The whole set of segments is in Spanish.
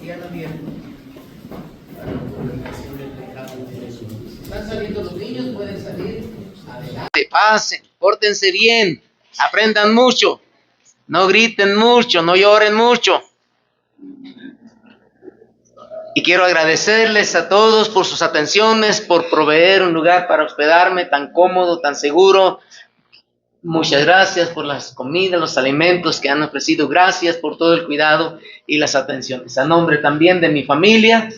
sigan abiertos para la publicación del pecado de Jesús. Están saliendo los niños, pueden salir adelante. Pasen, pórtense bien, aprendan mucho, no griten mucho, no lloren mucho. Y quiero agradecerles a todos por sus atenciones, por proveer un lugar para hospedarme tan cómodo, tan seguro. Muchas gracias por las comidas, los alimentos que han ofrecido. Gracias por todo el cuidado y las atenciones. A nombre también de mi familia,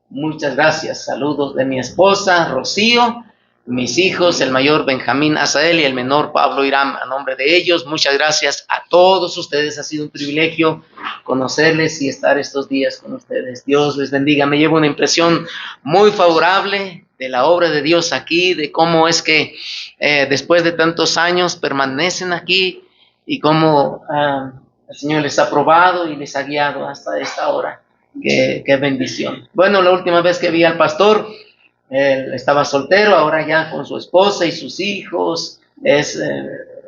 muchas gracias. Saludos de mi esposa, Rocío, mis hijos, el mayor Benjamín Azael y el menor Pablo Irán. A nombre de ellos, muchas gracias a todos ustedes. Ha sido un privilegio conocerles y estar estos días con ustedes. Dios les bendiga. Me llevo una impresión muy favorable de la obra de Dios aquí, de cómo es que después de tantos años permanecen aquí y cómo el Señor les ha probado y les ha guiado hasta esta hora. Qué bendición. Bueno, la última vez que vi al pastor, él estaba soltero, ahora ya con su esposa y sus hijos. Es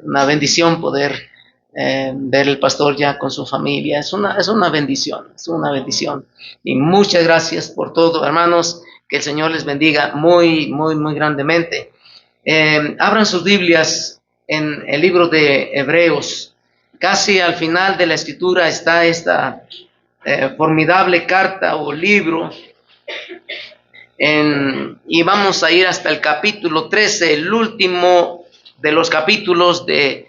una bendición poder ver el pastor ya con su familia. Es una bendición, es una bendición. Y muchas gracias por todo, hermanos. Que el Señor les bendiga muy, muy, muy grandemente. Abran sus Biblias en el libro de Hebreos. Casi al final de la escritura está esta formidable carta o libro. Y vamos a ir hasta el capítulo 13, el último de los capítulos de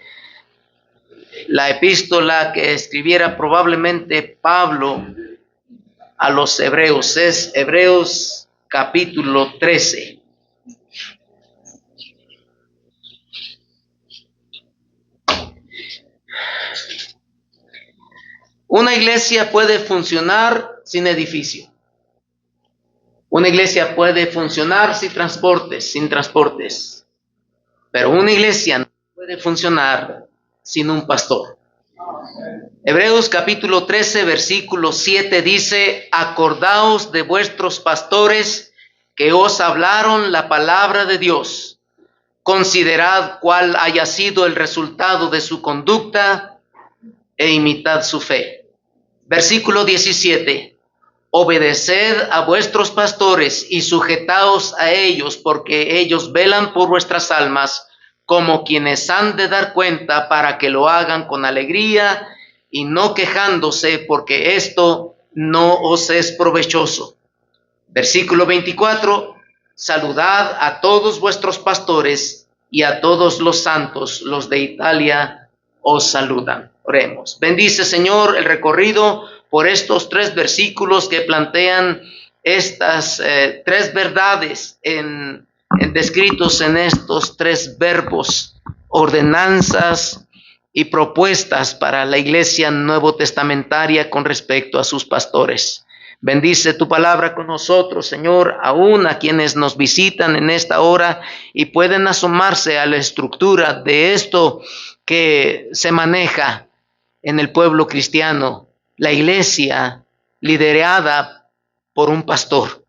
la epístola que escribiera probablemente Pablo a los hebreos. Es Hebreos capítulo 13. Una iglesia puede funcionar sin edificio. Una iglesia puede funcionar sin transportes. Pero una iglesia no puede funcionar sin un pastor. Hebreos capítulo 13, versículo 7 dice: acordaos de vuestros pastores que os hablaron la palabra de Dios. Considerad cuál haya sido el resultado de su conducta e imitad su fe. Versículo 17. Obedeced a vuestros pastores y sujetaos a ellos, porque ellos velan por vuestras almas, como quienes han de dar cuenta, para que lo hagan con alegría y no quejándose, porque esto no os es provechoso. Versículo 24. Saludad a todos vuestros pastores y a todos los santos. Los de Italia os saludan. Oremos. Bendice, Señor, el recorrido por estos 3 versículos que plantean estas 3 verdades descritos en estos 3 verbos, ordenanzas y propuestas para la iglesia nuevo testamentaria con respecto a sus pastores. Bendice tu palabra con nosotros, Señor, aún a quienes nos visitan en esta hora y pueden asomarse a la estructura de esto que se maneja en el pueblo cristiano, la iglesia liderada por un pastor.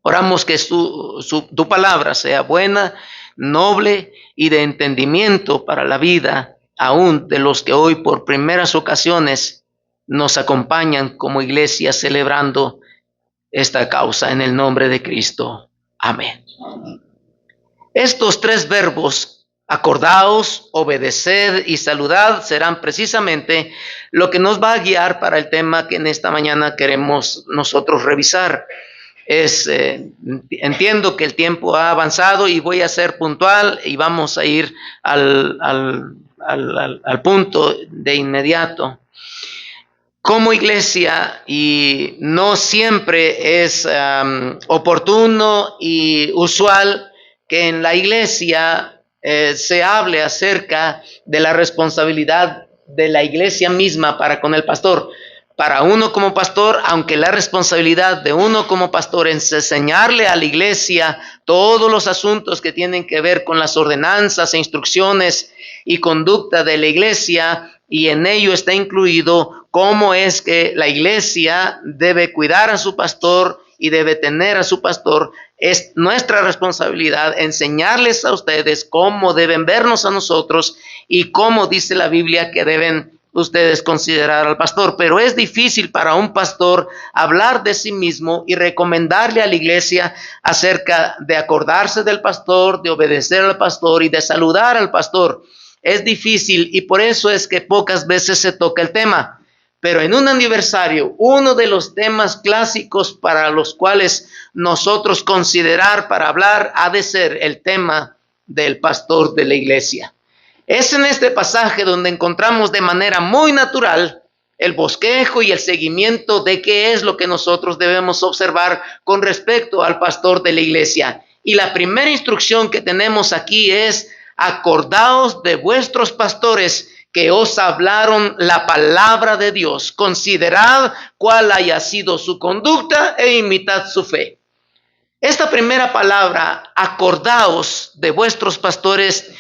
Oramos que tu palabra sea buena, noble y de entendimiento para la vida, aún de los que hoy por primeras ocasiones nos acompañan como iglesia celebrando esta causa en el nombre de Cristo. Amén. Estos 3 verbos, acordaos, obedeced y saludad, serán precisamente lo que nos va a guiar para el tema que en esta mañana queremos nosotros revisar. Entiendo que el tiempo ha avanzado y voy a ser puntual y vamos a ir al punto de inmediato. Como iglesia, y no siempre es oportuno y usual que en la iglesia se hable acerca de la responsabilidad de la iglesia misma para con el pastor. Para uno como pastor, aunque la responsabilidad de uno como pastor es enseñarle a la iglesia todos los asuntos que tienen que ver con las ordenanzas e instrucciones y conducta de la iglesia, y en ello está incluido cómo es que la iglesia debe cuidar a su pastor y debe tener a su pastor. Es nuestra responsabilidad enseñarles a ustedes cómo deben vernos a nosotros y cómo dice la Biblia que deben ustedes considerar al pastor, pero es difícil para un pastor hablar de sí mismo y recomendarle a la iglesia acerca de acordarse del pastor, de obedecer al pastor y de saludar al pastor. Es difícil y por eso es que pocas veces se toca el tema. Pero en un aniversario, uno de los temas clásicos para los cuales nosotros considerar para hablar ha de ser el tema del pastor de la iglesia. Es en este pasaje donde encontramos de manera muy natural el bosquejo y el seguimiento de qué es lo que nosotros debemos observar con respecto al pastor de la iglesia. Y la primera instrucción que tenemos aquí es: acordaos de vuestros pastores que os hablaron la palabra de Dios. Considerad cuál haya sido su conducta e imitad su fe. Esta primera palabra, acordaos de vuestros pastores,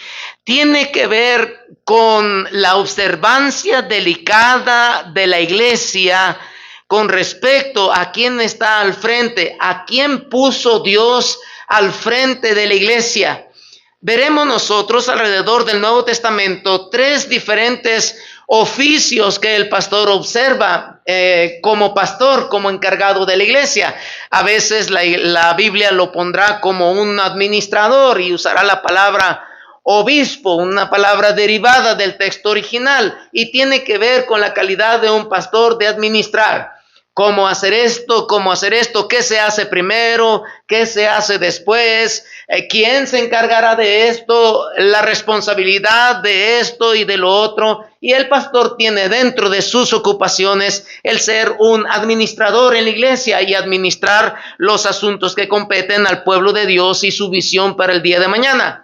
tiene que ver con la observancia delicada de la iglesia con respecto a quién está al frente, a quién puso Dios al frente de la iglesia. Veremos nosotros alrededor del Nuevo Testamento 3 diferentes oficios que el pastor observa como pastor, como encargado de la iglesia. A veces la Biblia lo pondrá como un administrador y usará la palabra obispo, una palabra derivada del texto original, y tiene que ver con la calidad de un pastor de administrar. ¿Cómo hacer esto? ¿Cómo hacer esto? ¿Qué se hace primero? ¿Qué se hace después? ¿Quién se encargará de esto? La responsabilidad de esto y de lo otro. Y el pastor tiene dentro de sus ocupaciones el ser un administrador en la iglesia y administrar los asuntos que competen al pueblo de Dios y su visión para el día de mañana.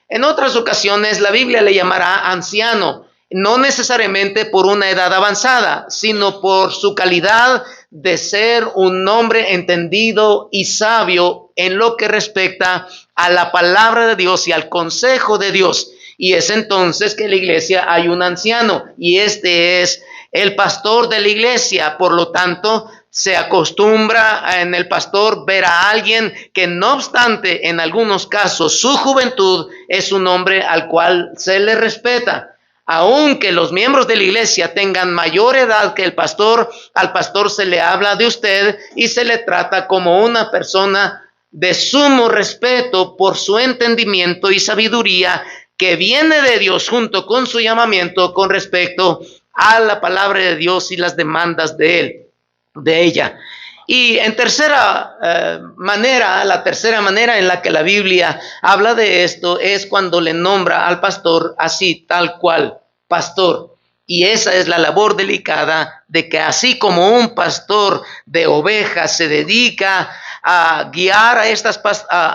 En otras ocasiones la Biblia le llamará anciano, no necesariamente por una edad avanzada, sino por su calidad de ser un hombre entendido y sabio en lo que respecta a la palabra de Dios y al consejo de Dios. Y es entonces que en la iglesia hay un anciano, y este es el pastor de la iglesia. Por lo tanto, se acostumbra en el pastor ver a alguien que, no obstante, en algunos casos su juventud, es un hombre al cual se le respeta. Aunque los miembros de la iglesia tengan mayor edad que el pastor, al pastor se le habla de usted y se le trata como una persona de sumo respeto por su entendimiento y sabiduría que viene de Dios junto con su llamamiento con respecto a la palabra de Dios y las demandas de ella. Y en tercera manera, la tercera manera en la que la Biblia habla de esto es cuando le nombra al pastor así, tal cual, pastor. Y esa es la labor delicada de que así como un pastor de ovejas se dedica a guiar a estas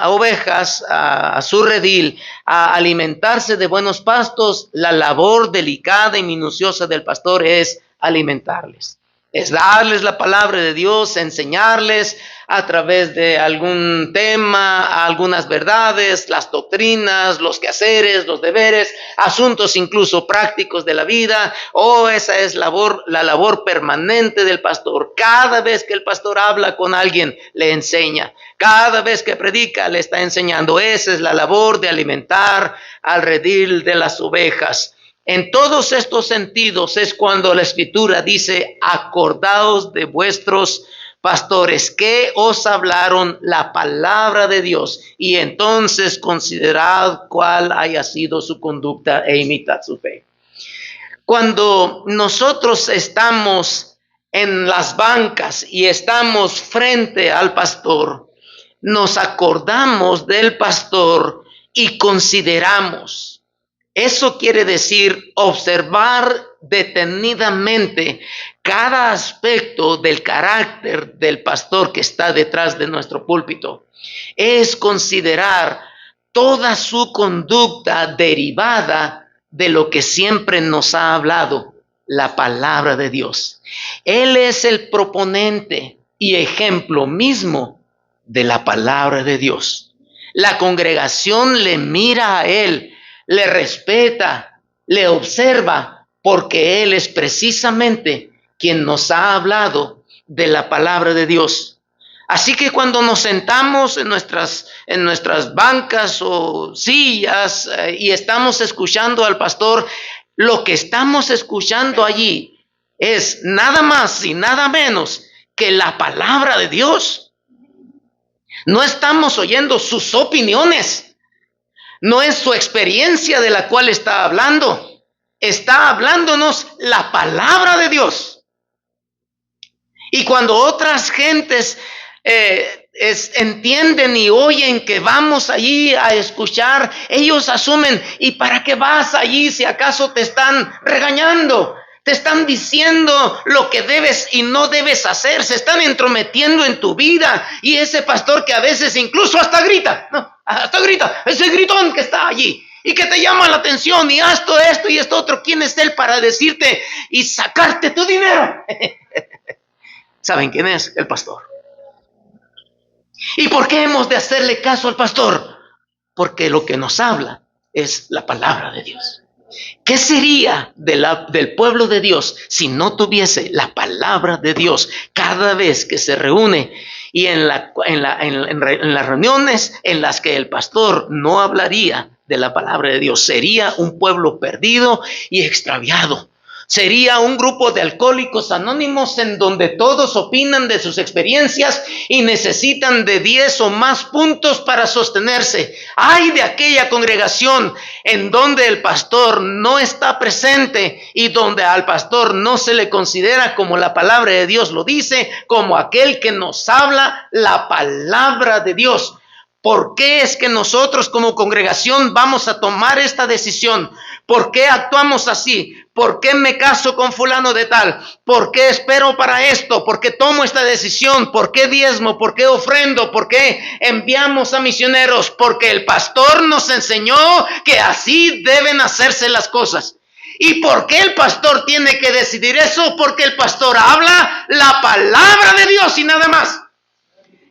ovejas a su redil, a alimentarse de buenos pastos, la labor delicada y minuciosa del pastor es alimentarles. Es darles la palabra de Dios, enseñarles a través de algún tema, algunas verdades, las doctrinas, los quehaceres, los deberes, asuntos incluso prácticos de la vida. Esa es la labor permanente del pastor. Cada vez que el pastor habla con alguien, le enseña. Cada vez que predica, le está enseñando. Esa es la labor de alimentar al redil de las ovejas. En todos estos sentidos es cuando la Escritura dice: acordaos de vuestros pastores que os hablaron la palabra de Dios, y entonces considerad cuál haya sido su conducta e imitad su fe. Cuando nosotros estamos en las bancas y estamos frente al pastor, nos acordamos del pastor y consideramos. Eso quiere decir observar detenidamente cada aspecto del carácter del pastor que está detrás de nuestro púlpito. Es considerar toda su conducta derivada de lo que siempre nos ha hablado, la palabra de Dios. Él es el proponente y ejemplo mismo de la palabra de Dios. La congregación le mira a él, le respeta, le observa, porque Él es precisamente quien nos ha hablado de la palabra de Dios. Así que cuando nos sentamos en nuestras bancas o sillas y estamos escuchando al pastor, lo que estamos escuchando allí es nada más y nada menos que la palabra de Dios. No estamos oyendo sus opiniones. No es su experiencia de la cual está hablando. Está hablándonos la palabra de Dios. Y cuando otras gentes entienden y oyen que vamos allí a escuchar, ellos asumen, ¿y para qué vas allí si acaso te están regañando? Te están diciendo lo que debes y no debes hacer, se están entrometiendo en tu vida. Y ese pastor que a veces incluso hasta grita, ese gritón que está allí y que te llama la atención y haz todo esto y esto otro, ¿quién es él para decirte y sacarte tu dinero? ¿Saben quién es? El pastor. ¿Y por qué hemos de hacerle caso al pastor? Porque lo que nos habla es la palabra de Dios. ¿Qué sería del pueblo de Dios si no tuviese la palabra de Dios cada vez que se reúne? Y en las reuniones en las que el pastor no hablaría de la palabra de Dios, sería un pueblo perdido y extraviado. Sería un grupo de alcohólicos anónimos en donde todos opinan de sus experiencias y necesitan de 10 o más puntos para sostenerse. Ay de aquella congregación en donde el pastor no está presente y donde al pastor no se le considera, como la palabra de Dios lo dice, como aquel que nos habla la palabra de Dios. ¿Por qué es que nosotros como congregación vamos a tomar esta decisión? ¿Por qué actuamos así? ¿Por qué me caso con fulano de tal? ¿Por qué espero para esto? ¿Por qué tomo esta decisión? ¿Por qué diezmo? ¿Por qué ofrendo? ¿Por qué enviamos a misioneros? Porque el pastor nos enseñó que así deben hacerse las cosas. ¿Y por qué el pastor tiene que decidir eso? Porque el pastor habla la palabra de Dios y nada más.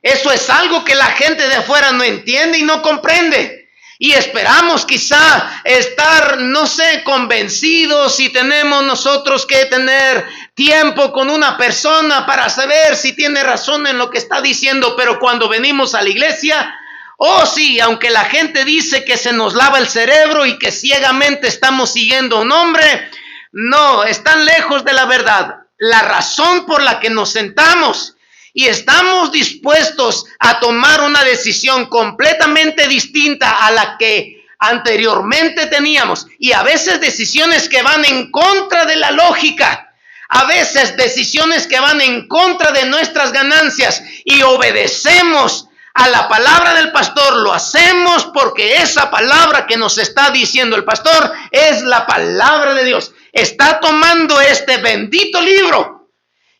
Eso es algo que la gente de afuera no entiende y no comprende. Y esperamos quizá estar, no sé, convencidos si tenemos nosotros que tener tiempo con una persona para saber si tiene razón en lo que está diciendo. Pero cuando venimos a la iglesia, oh sí, aunque la gente dice que se nos lava el cerebro y que ciegamente estamos siguiendo a un hombre, no, están lejos de la verdad. La razón por la que nos sentamos y estamos dispuestos a tomar una decisión completamente distinta a la que anteriormente teníamos, y a veces decisiones que van en contra de la lógica, a veces decisiones que van en contra de nuestras ganancias, y obedecemos a la palabra del pastor, lo hacemos porque esa palabra que nos está diciendo el pastor es la palabra de Dios. Está tomando este bendito libro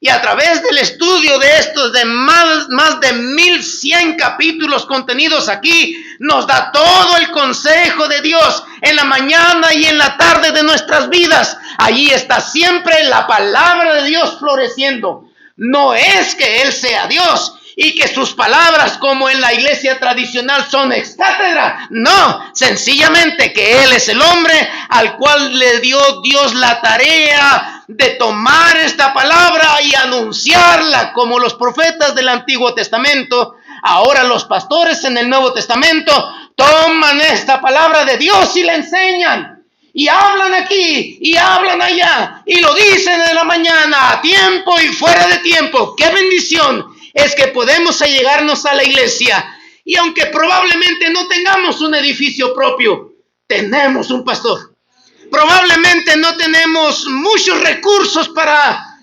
y a través del estudio de estos de más de 1100 capítulos contenidos aquí, nos da todo el consejo de Dios en la mañana y en la tarde de nuestras vidas. Allí está siempre la palabra de Dios floreciendo. No es que Él sea Dios y que sus palabras, como en la iglesia tradicional, son ex cátedra. No, sencillamente que Él es el hombre al cual le dio Dios la tarea de tomar esta palabra y anunciarla, como los profetas del Antiguo Testamento. Ahora los pastores en el Nuevo Testamento toman esta palabra de Dios y la enseñan. Y hablan aquí, y hablan allá, y lo dicen en la mañana, a tiempo y fuera de tiempo. ¡Qué bendición! Es que podemos allegarnos a la iglesia, y aunque probablemente no tengamos un edificio propio, tenemos un pastor. Probablemente no tenemos muchos recursos para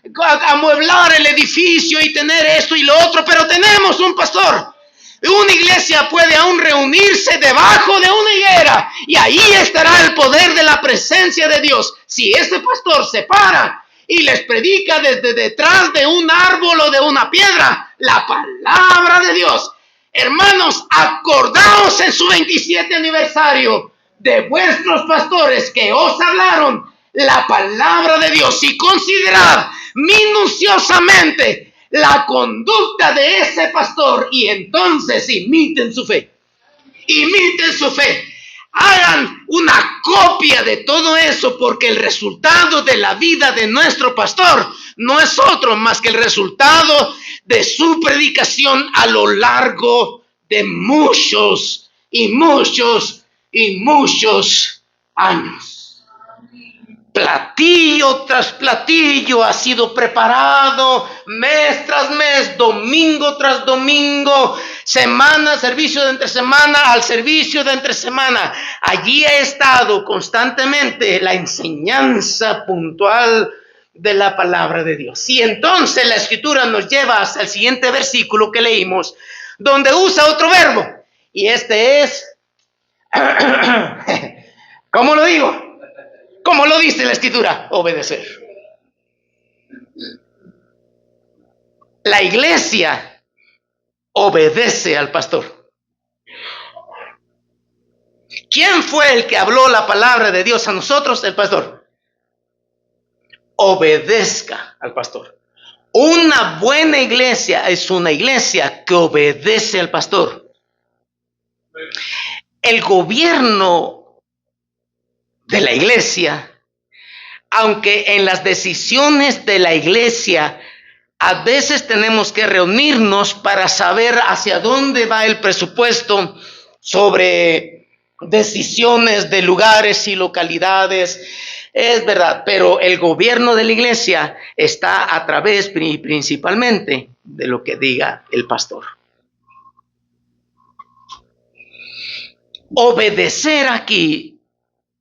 amueblar el edificio y tener esto y lo otro, pero tenemos un pastor. Una iglesia puede aún reunirse debajo de una higuera y ahí estará el poder de la presencia de Dios. Si ese pastor se para y les predica desde detrás de un árbol o de una piedra la palabra de Dios, hermanos, acordaos en su 27 aniversario de vuestros pastores que os hablaron la palabra de Dios, y considerad minuciosamente la conducta de ese pastor, y entonces imiten su fe. Imiten su fe. Hagan una copia de todo eso, porque el resultado de la vida de nuestro pastor no es otro más que el resultado de su predicación a lo largo de muchos y muchos y muchos años. platillo tras platillo ha sido preparado mes tras mes, domingo tras domingo, semana, servicio de entre semana al servicio de entre semana. Allí ha estado constantemente la enseñanza puntual de la palabra de Dios. Y entonces la escritura nos lleva hasta el siguiente versículo que leímos, donde usa otro verbo. Y este es, ¿cómo lo digo? ¿Cómo lo dice la escritura? Obedecer. La iglesia obedece al pastor. ¿Quién fue el que habló la palabra de Dios a nosotros? El pastor. Obedezca al pastor. Una buena iglesia es una iglesia que obedece al pastor. El gobierno de la iglesia, aunque en las decisiones de la iglesia a veces tenemos que reunirnos para saber hacia dónde va el presupuesto sobre decisiones de lugares y localidades, es verdad, pero el gobierno de la iglesia está a través principalmente de lo que diga el pastor. Obedecer aquí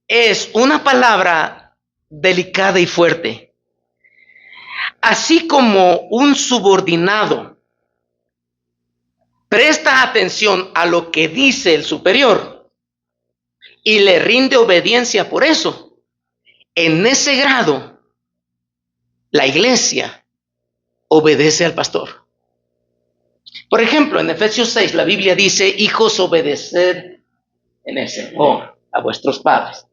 es una palabra delicada y fuerte. Así como un subordinado presta atención a lo que dice el superior y le rinde obediencia por eso, en ese grado, la iglesia obedece al pastor. Por ejemplo, en Efesios 6, la Biblia dice, hijos, obedeced en el Señor a vuestros padres.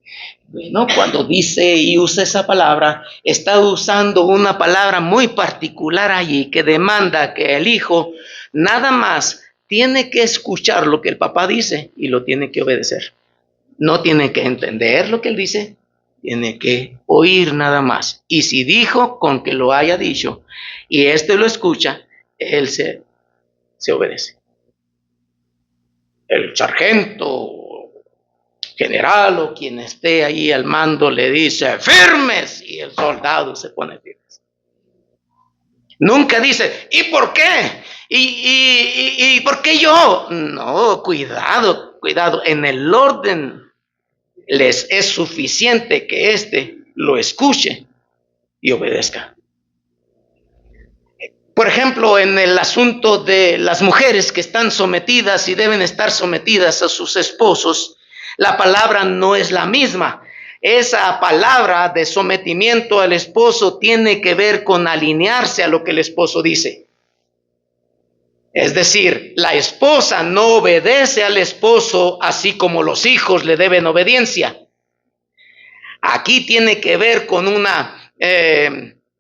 Bueno, cuando dice y usa esa palabra, está usando una palabra muy particular allí que demanda que el hijo nada más tiene que escuchar lo que el papá dice y lo tiene que obedecer. No tiene que entender lo que él dice, tiene que oír nada más. Y si dijo, con que lo haya dicho, y éste lo escucha, él se obedece. El sargento, general o quien esté ahí al mando le dice firmes y el soldado se pone firmes. Nunca dice ¿y por qué? ¿Y por qué yo? No, cuidado, en el orden les es suficiente que éste lo escuche y obedezca. Por ejemplo, en el asunto de las mujeres que están sometidas y deben estar sometidas a sus esposos, la palabra no es la misma. Esa palabra de sometimiento al esposo tiene que ver con alinearse a lo que el esposo dice. Es decir, la esposa no obedece al esposo así como los hijos le deben obediencia. Aquí tiene que ver con una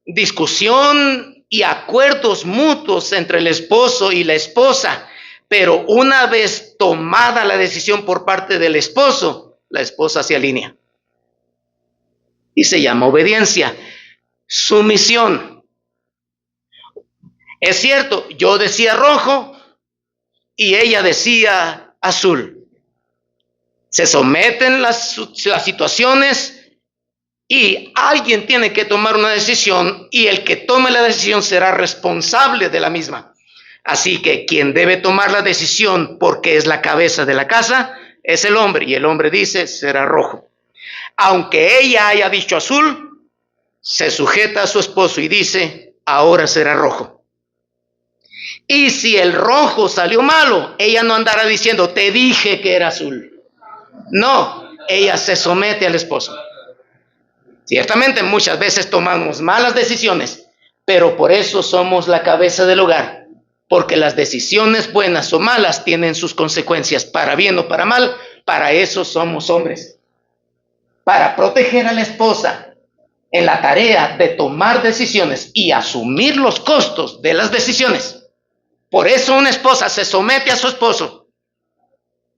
discusión y acuerdos mutuos entre el esposo y la esposa. Pero una vez tomada la decisión por parte del esposo, la esposa se alinea. Y se llama obediencia. Sumisión. Es cierto, yo decía rojo y ella decía azul. Se someten las situaciones y alguien tiene que tomar una decisión y el que tome la decisión será responsable de la misma. Así que quien debe tomar la decisión porque es la cabeza de la casa es el hombre y el hombre dice será rojo. Aunque ella haya dicho azul, se sujeta a su esposo y dice ahora será rojo. Y si el rojo salió malo, ella no andará diciendo te dije que era azul. No, ella se somete al esposo. Ciertamente muchas veces tomamos malas decisiones, pero por eso somos la cabeza del hogar, porque las decisiones buenas o malas tienen sus consecuencias, para bien o para mal. Para eso somos hombres, para proteger a la esposa en la tarea de tomar decisiones y asumir los costos de las decisiones. Por eso una esposa se somete a su esposo.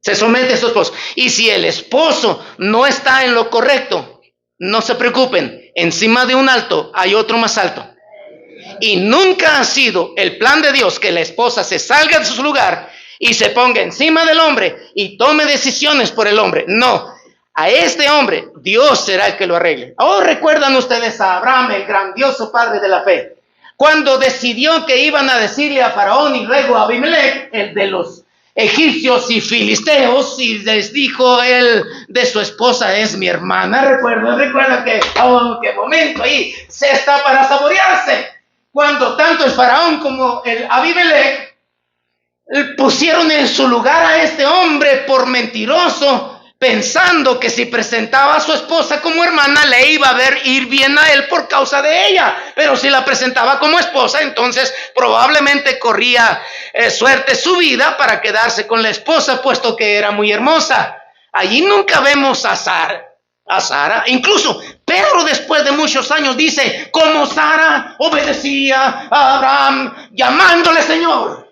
Se somete a su esposo. Y si el esposo no está en lo correcto, no se preocupen, encima de un alto hay otro más alto. Y nunca ha sido el plan de Dios que la esposa se salga de su lugar y se ponga encima del hombre y tome decisiones por el hombre. No, A este hombre, Dios será el que lo arregle. Oh, recuerdan ustedes a Abraham, el grandioso padre de la fe, cuando decidió que iban a decirle a Faraón y luego a Abimelech, el de los egipcios y filisteos, y les dijo él de su esposa: es mi hermana. Recuerdan que, oh, qué momento ahí, se está para saborearse, cuando tanto el Faraón como el Abimelech pusieron en su lugar a este hombre por mentiroso, pensando que si presentaba a su esposa como hermana le iba a ver ir bien a él por causa de ella, pero si la presentaba como esposa, entonces probablemente corría suerte su vida para quedarse con la esposa, puesto que era muy hermosa. Allí nunca vemos a Sara. Incluso Pedro, después de muchos años, dice: como Sara obedecía a Abraham llamándole Señor.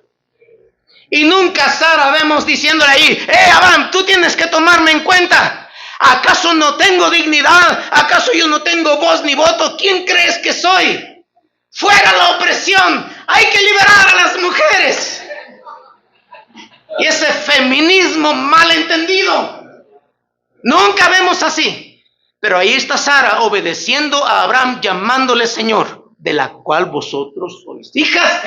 Y nunca Sara vemos diciéndole ahí: Abraham, tú tienes que tomarme en cuenta. ¿Acaso no tengo dignidad? ¿Acaso yo no tengo voz ni voto? ¿Quién crees que soy? Fuera la opresión. Hay que liberar a las mujeres. Y ese feminismo malentendido, nunca vemos así. Pero ahí está Sara obedeciendo a Abraham, llamándole Señor, de la cual vosotros sois hijas,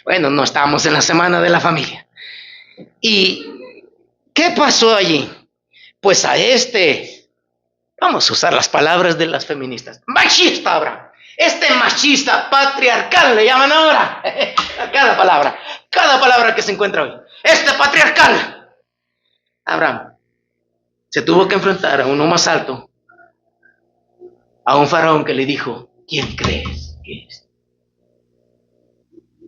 Bueno, no estábamos en la semana de la familia. ¿Y qué pasó allí? Pues a vamos a usar las palabras de las feministas, machista Abraham. Este machista patriarcal le llaman ahora. A cada palabra que se encuentra hoy. Este patriarcal Abraham se tuvo que enfrentar a uno más alto, a un faraón que le dijo: ¿quién crees que es?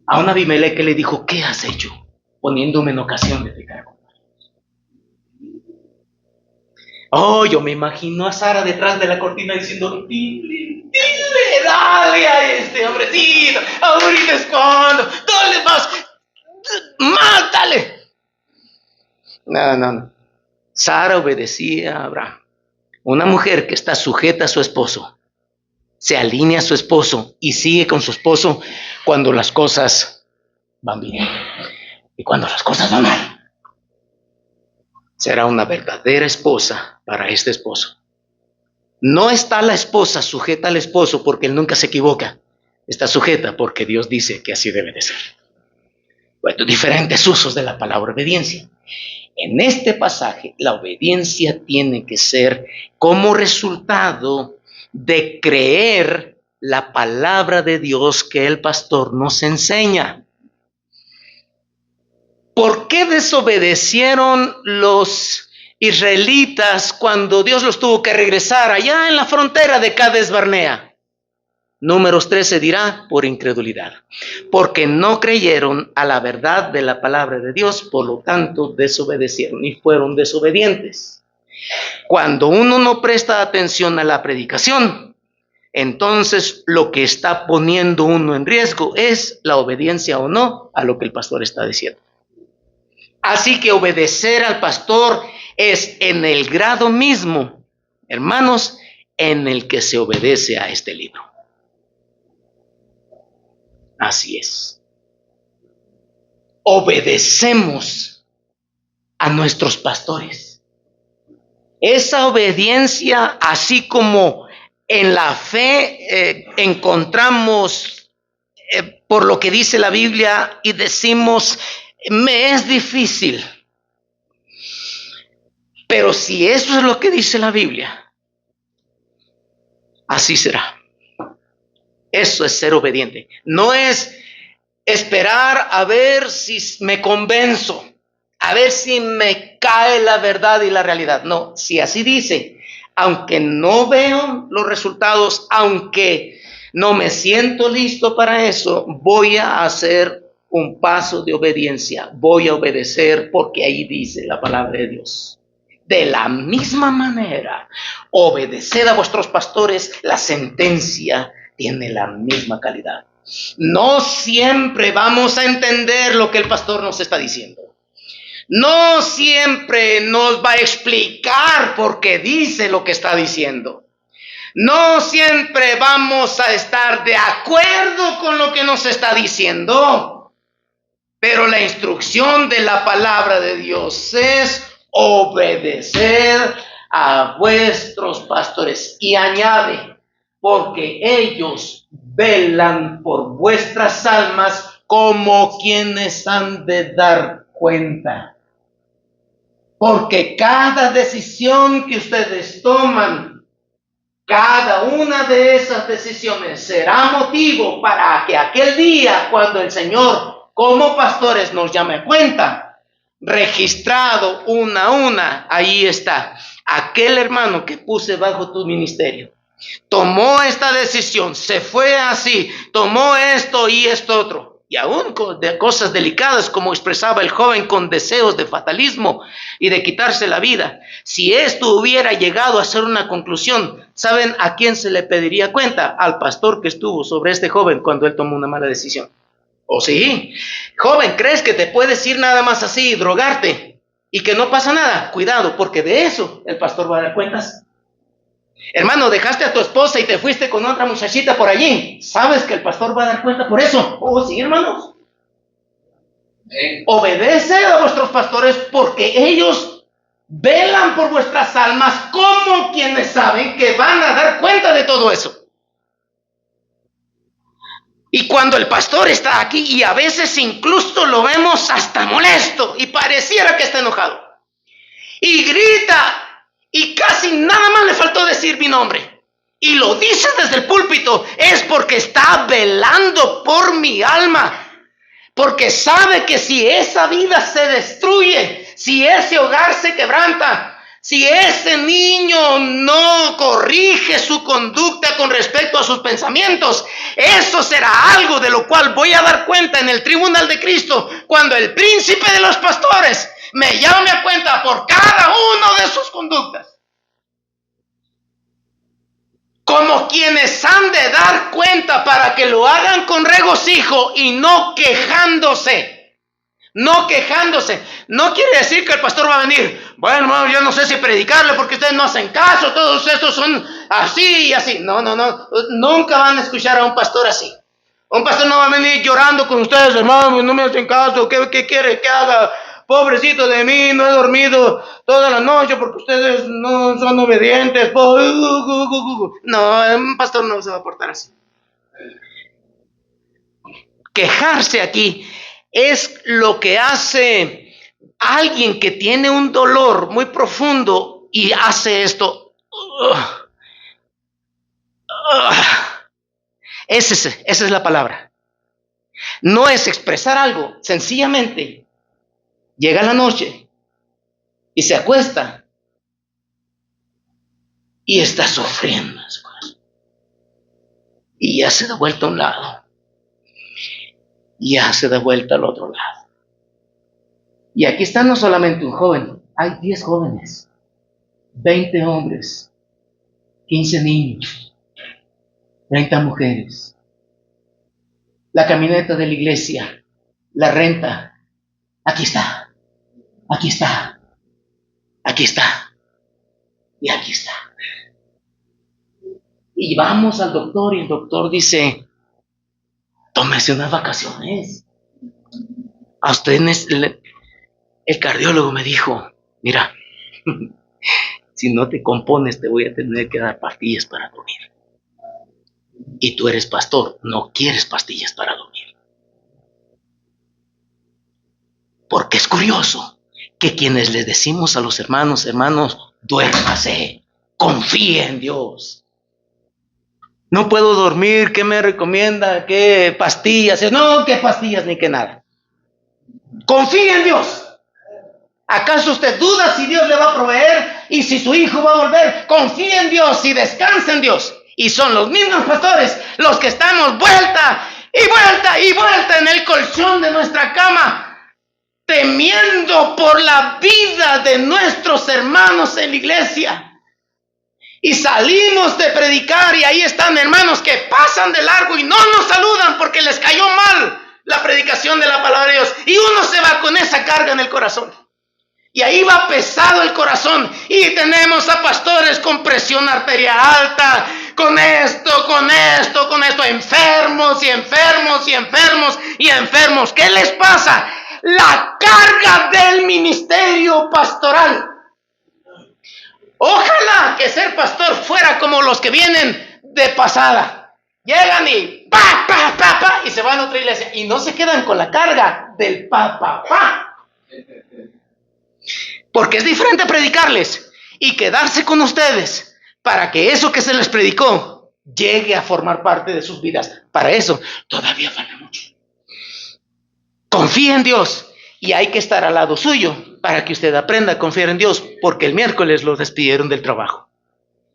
A un Abimelech que le dijo: ¿qué has hecho? Poniéndome en ocasión de pecar. Oh, yo me imagino a Sara detrás de la cortina diciendo: dile, dale a este hombrecito, ahorita es cuando, dale más, dale. No. Sara obedecía a Abraham. Una mujer que está sujeta a su esposo, se alinea a su esposo y sigue con su esposo cuando las cosas van bien y cuando las cosas van mal. Será una verdadera esposa para este esposo. No está la esposa sujeta al esposo porque él nunca se equivoca. Está sujeta porque Dios dice que así debe de ser. Bueno, diferentes usos de la palabra obediencia. En este pasaje, la obediencia tiene que ser como resultado de creer la palabra de Dios que el pastor nos enseña. ¿Por qué desobedecieron los israelitas cuando Dios los tuvo que regresar allá en la frontera de Cades Barnea? Números 13 dirá: por incredulidad, porque no creyeron a la verdad de la palabra de Dios, por lo tanto desobedecieron y fueron desobedientes. Cuando uno no presta atención a la predicación, entonces lo que está poniendo uno en riesgo es la obediencia o no a lo que el pastor está diciendo. Así que obedecer al pastor es en el grado mismo, hermanos, en el que se obedece a este libro. Así es. Obedecemos a nuestros pastores. Esa obediencia, así como en la fe encontramos por lo que dice la Biblia y decimos: me es difícil. Pero si eso es lo que dice la Biblia, así será. Eso es ser obediente. No es esperar a ver si me convenzo, a ver si me cae la verdad y la realidad. No, si así dice, aunque no veo los resultados, aunque no me siento listo para eso, voy a hacer un paso de obediencia. Voy a obedecer porque ahí dice la palabra de Dios. De la misma manera, obedeced a vuestros pastores, la sentencia tiene la misma calidad. No siempre vamos a entender lo que el pastor nos está diciendo. No siempre nos va a explicar por qué dice lo que está diciendo. No siempre vamos a estar de acuerdo con lo que nos está diciendo. Pero la instrucción de la palabra de Dios es obedecer a vuestros pastores. Y añade, porque ellos velan por vuestras almas como quienes han de dar cuenta. Porque cada decisión que ustedes toman, cada una de esas decisiones será motivo para que aquel día, cuando el Señor, como pastores, nos llame a cuenta, registrado una a una, ahí está, aquel hermano que puse bajo tu ministerio. Tomó esta decisión, se fue así, tomó esto y esto otro. Y aún de cosas delicadas, como expresaba el joven, con deseos de fatalismo y de quitarse la vida. Si esto hubiera llegado a ser una conclusión, ¿saben a quién se le pediría cuenta? Al pastor que estuvo sobre este joven cuando él tomó una mala decisión. ¿O sí? Joven, ¿crees que te puedes ir nada más así y drogarte y que no pasa nada? Cuidado, porque de eso el pastor va a dar cuentas. Hermano, dejaste a tu esposa y te fuiste con otra muchachita por allí. ¿Sabes que el pastor va a dar cuenta por eso? Oh, sí, hermanos. Obedece a vuestros pastores porque ellos velan por vuestras almas como quienes saben que van a dar cuenta de todo eso. Y cuando el pastor está aquí, y a veces incluso lo vemos hasta molesto y pareciera que está enojado, y grita, y casi nada más le faltó decir mi nombre, y lo dice desde el púlpito, es porque está velando por mi alma, porque sabe que si esa vida se destruye, si ese hogar se quebranta, si ese niño no corrige su conducta con respecto a sus pensamientos, eso será algo de lo cual voy a dar cuenta en el tribunal de Cristo, cuando el príncipe de los pastores me llame a cuenta por cada uno de sus conductas. Como quienes han de dar cuenta para que lo hagan con regocijo y no quejándose. No quejándose. No quiere decir que el pastor va a venir, bueno, hermano, yo no sé si predicarle porque ustedes no hacen caso, todos estos son así y así. No. Nunca van a escuchar a un pastor así. Un pastor no va a venir llorando con ustedes, hermano, no me hacen caso, ¿qué quiere que haga? Pobrecito de mí, no he dormido toda la noche porque ustedes no son obedientes. No, un pastor no se va a portar así. Quejarse aquí es lo que hace alguien que tiene un dolor muy profundo y hace esto. Esa es la palabra. No es expresar algo, sencillamente llega la noche y se acuesta y está sufriendo. Y ya se da vuelta a un lado. Y ya se da vuelta al otro lado. Y aquí está no solamente un joven, hay 10 jóvenes, 20 hombres, 15 niños, 30 mujeres. La camioneta de la iglesia, la renta, aquí está, aquí está, aquí está, y aquí está. Y vamos al doctor y el doctor dice, tómese unas vacaciones. A usted el cardiólogo me dijo, mira, si no te compones te voy a tener que dar pastillas para dormir. Y tú eres pastor, no quieres pastillas para dormir. Porque es curioso que quienes les decimos a los hermanos, duérmase, confíe en Dios. No puedo dormir, ¿qué me recomienda? ¿Qué pastillas? No, ¿qué pastillas ni qué nada? Confíe en Dios. ¿Acaso usted duda si Dios le va a proveer y si su hijo va a volver? Confíe en Dios y descanse en Dios. Y son los mismos pastores los que estamos vuelta y vuelta y vuelta en el colchón de nuestra cama, temiendo por la vida de nuestros hermanos en la iglesia. Y salimos de predicar y ahí están hermanos que pasan de largo y no nos saludan porque les cayó mal la predicación de la palabra de Dios. Y uno se va con esa carga en el corazón. Y ahí va pesado el corazón. Y tenemos a pastores con presión arterial alta, con esto, enfermos y enfermos y enfermos y enfermos. ¿Qué les pasa? La carga del ministerio pastoral. Ojalá que ser pastor fuera como los que vienen de pasada. Llegan y y se van a otra iglesia y no se quedan con la carga del Porque es diferente predicarles y quedarse con ustedes para que eso que se les predicó llegue a formar parte de sus vidas. Para eso todavía falta mucho. Confía en Dios y hay que estar al lado suyo para que usted aprenda a confiar en Dios, porque el miércoles lo despidieron del trabajo.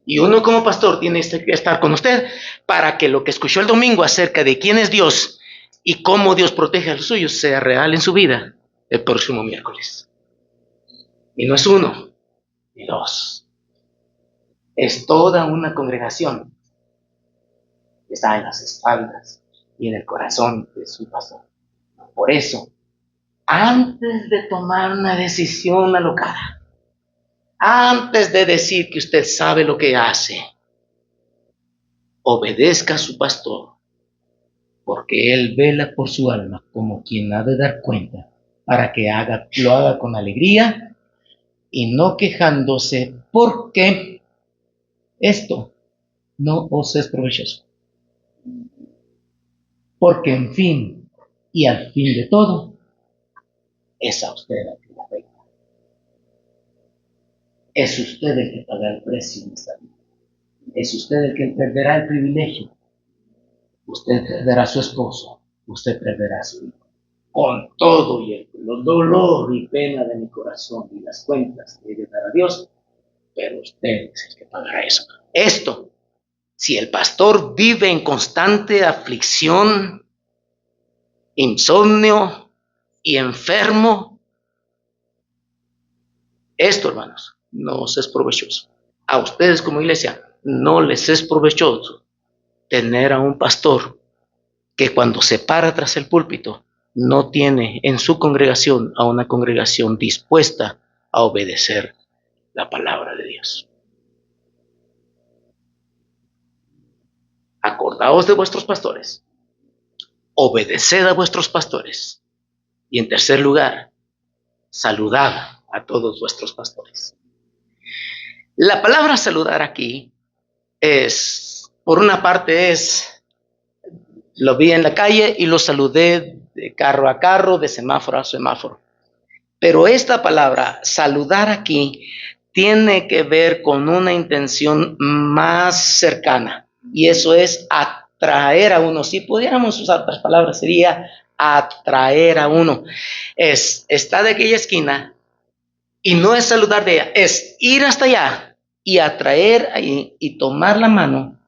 Y uno como pastor tiene que estar con usted para que lo que escuchó el domingo acerca de quién es Dios y cómo Dios protege a los suyos sea real en su vida el próximo miércoles. Y no es uno, ni dos. Es toda una congregación que está en las espaldas y en el corazón de su pastor. Por eso, antes de tomar una decisión alocada, antes de decir que usted sabe lo que hace, obedezca a su pastor, porque él vela por su alma como quien ha de dar cuenta, para que lo haga con alegría y no quejándose, porque esto no os es provechoso. Porque en fin y al fin de todo, es a usted el que la afecta. Es usted el que paga el precio en esta vida. Es usted el que perderá el privilegio. Usted perderá a su esposo. Usted perderá a su hijo. Con todo y el dolor y pena de mi corazón y las cuentas que he de dar a Dios, pero usted es el que pagará eso. Esto, si el pastor vive en constante aflicción, insomnio y enfermo, esto, hermanos, no os es provechoso. A ustedes como iglesia no les es provechoso tener a un pastor que cuando se para tras el púlpito no tiene en su congregación a una congregación dispuesta a obedecer la palabra de Dios. Acordaos de vuestros pastores, obedeced a vuestros pastores y en tercer lugar, saludad a todos vuestros pastores. La palabra saludar aquí es, por una parte lo vi en la calle y lo saludé de carro a carro, de semáforo a semáforo. Pero esta palabra, saludar aquí, tiene que ver con una intención más cercana. Y eso es atraer a uno. Si pudiéramos usar otras palabras, sería atraer a uno. Está de aquella esquina y no es saludar de ella, es ir hasta allá y atraer ahí y tomar la mano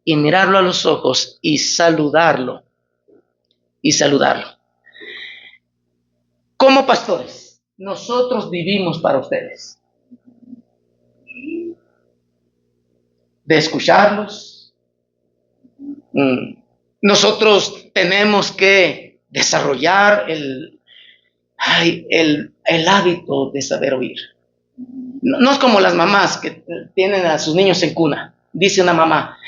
y mirarlo a los ojos y saludarlo. Y saludarlo. Como pastores, nosotros vivimos para ustedes. De escucharlos. Nosotros tenemos que desarrollar el hábito de saber oír. No es como las mamás que tienen a sus niños en cuna. Dice una mamá,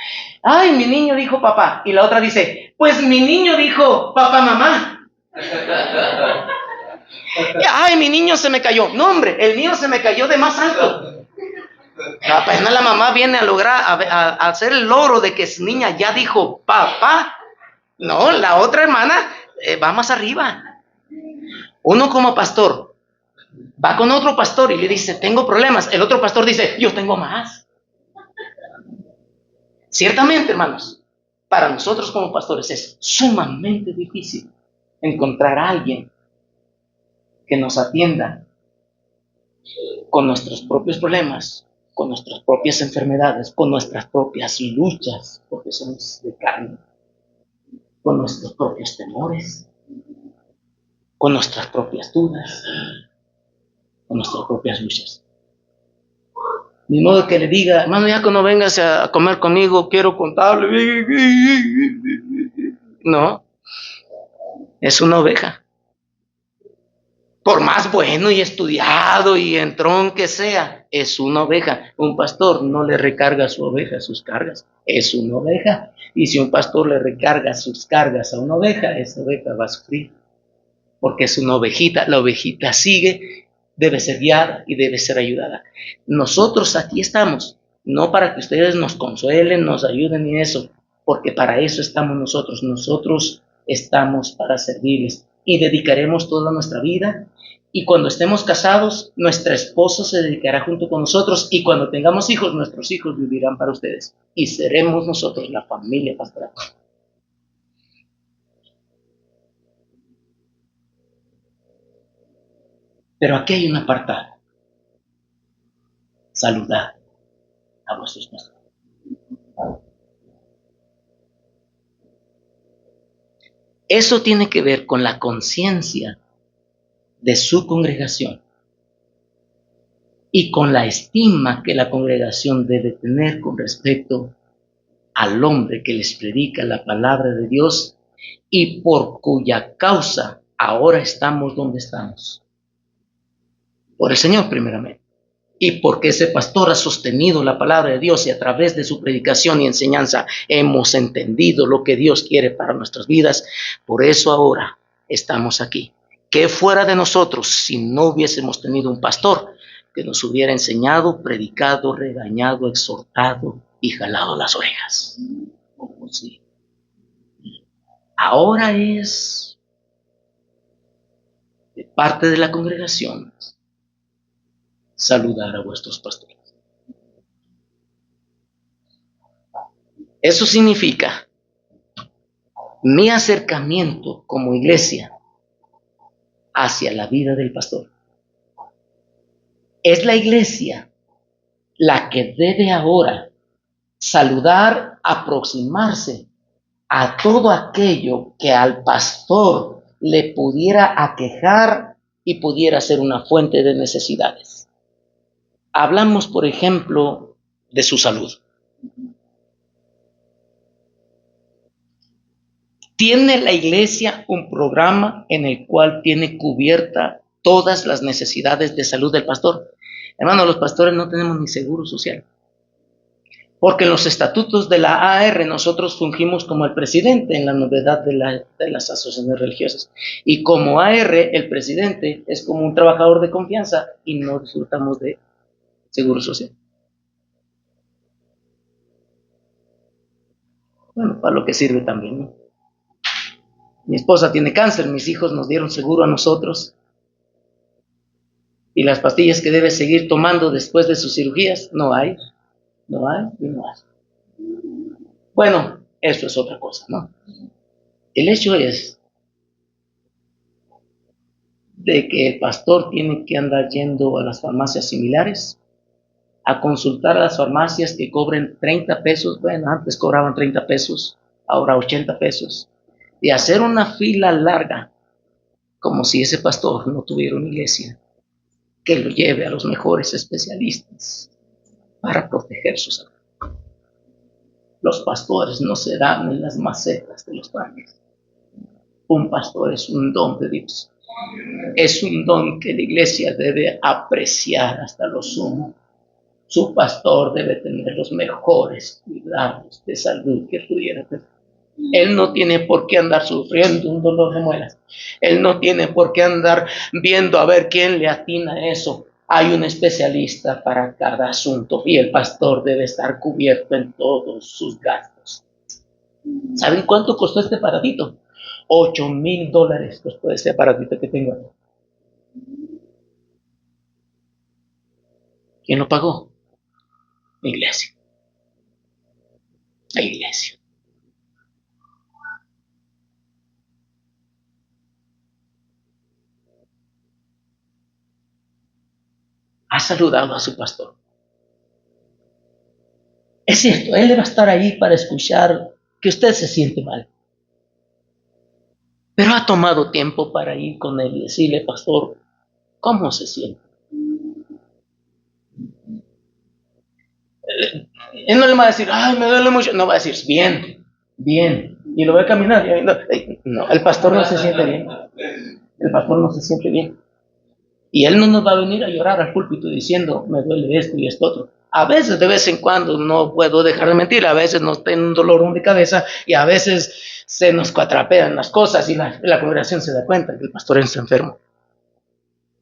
ay, mi niño dijo papá. Y la otra dice, pues mi niño dijo papá, mamá. Ay, mi niño se me cayó. No, hombre, el mío se me cayó de más alto. Apenas la mamá viene a lograr a hacer el logro de que su niña ya dijo papá. No, la otra hermana va más arriba. Uno como pastor va con otro pastor y le dice, tengo problemas. El otro pastor dice, yo tengo más. Ciertamente, hermanos, para nosotros como pastores es sumamente difícil encontrar a alguien que nos atienda con nuestros propios problemas, con nuestras propias enfermedades, con nuestras propias luchas, porque somos de carne, con nuestros propios temores, con nuestras propias dudas, con nuestras propias luchas. Ni modo que le diga, hermano, ya cuando vengas a comer conmigo, quiero contarle. No, es una oveja. Por más bueno y estudiado y entrón que sea, es una oveja. Un pastor no le recarga a su oveja sus cargas, es una oveja. Y si un pastor le recarga sus cargas a una oveja, esa oveja va a sufrir, porque es una ovejita. La ovejita sigue debe ser guiada y debe ser ayudada. Nosotros aquí estamos, no para que ustedes nos consuelen, nos ayuden ni eso, porque para eso estamos nosotros. Nosotros estamos para servirles y dedicaremos toda nuestra vida. Y cuando estemos casados, nuestra esposa se dedicará junto con nosotros, y cuando tengamos hijos, nuestros hijos vivirán para ustedes y seremos nosotros la familia pastoral. Pero aquí hay un apartado: saludad a vuestros pastores. Eso tiene que ver con la conciencia de su congregación y con la estima que la congregación debe tener con respecto al hombre que les predica la palabra de Dios y por cuya causa ahora estamos donde estamos. Por el Señor primeramente, y porque ese pastor ha sostenido la palabra de Dios, y a través de su predicación y enseñanza hemos entendido lo que Dios quiere para nuestras vidas. Por eso ahora estamos aquí. ¿Qué fuera de nosotros si no hubiésemos tenido un pastor que nos hubiera enseñado, predicado, regañado, exhortado y jalado las orejas? Oh, sí. Ahora es de parte de la congregación saludar a vuestros pastores. Eso significa mi acercamiento como iglesia hacia la vida del pastor. Es la iglesia la que debe ahora saludar, aproximarse a todo aquello que al pastor le pudiera aquejar y pudiera ser una fuente de necesidades. Hablamos, por ejemplo, de su salud. ¿Tiene la iglesia un programa en el cual tiene cubierta todas las necesidades de salud del pastor? Hermano, los pastores no tenemos ni seguro social, porque en los estatutos de la AR nosotros fungimos como el presidente en la novedad de las asociaciones religiosas. Y como AR, el presidente es como un trabajador de confianza y no disfrutamos de seguro social. Bueno, para lo que sirve también, ¿no? Mi esposa tiene cáncer, mis hijos nos dieron seguro a nosotros. Y las pastillas que debe seguir tomando después de sus cirugías, no hay. Bueno, eso es otra cosa, ¿no? El hecho es de que el pastor tiene que andar yendo a las farmacias similares, a consultar a las farmacias que cobren 30 pesos, bueno, antes cobraban 30 pesos, ahora 80 pesos, y hacer una fila larga, como si ese pastor no tuviera una iglesia que lo lleve a los mejores especialistas para proteger su salud. Los pastores no se dan en las macetas de los parques. Un pastor es un don de Dios. Es un don que la iglesia debe apreciar hasta lo sumo. Su pastor debe tener los mejores cuidados de salud que pudiera tener. Él no tiene por qué andar sufriendo un dolor de muelas. Él no tiene por qué andar viendo a ver quién le atina a eso. Hay un especialista para cada asunto y el pastor debe estar cubierto en todos sus gastos. ¿Saben cuánto costó este aparatito? $8,000 costó este aparatito que tengo aquí. ¿Quién lo pagó? La iglesia. La iglesia. Ha saludado a su pastor. Es cierto, él va a estar ahí para escuchar que usted se siente mal. Pero ha tomado tiempo para ir con él y decirle, pastor, ¿cómo se siente? Él no le va a decir, ay, me duele mucho. No va a decir, bien, bien. Y lo va a caminar. No, el pastor no se siente bien. El pastor no se siente bien. Y él no nos va a venir a llorar al púlpito diciendo, me duele esto y esto otro. A veces, de vez en cuando, no puedo dejar de mentir, a veces nos tiene un dolor de cabeza y a veces se nos cuatrapean las cosas y la congregación se da cuenta que el pastor está enfermo.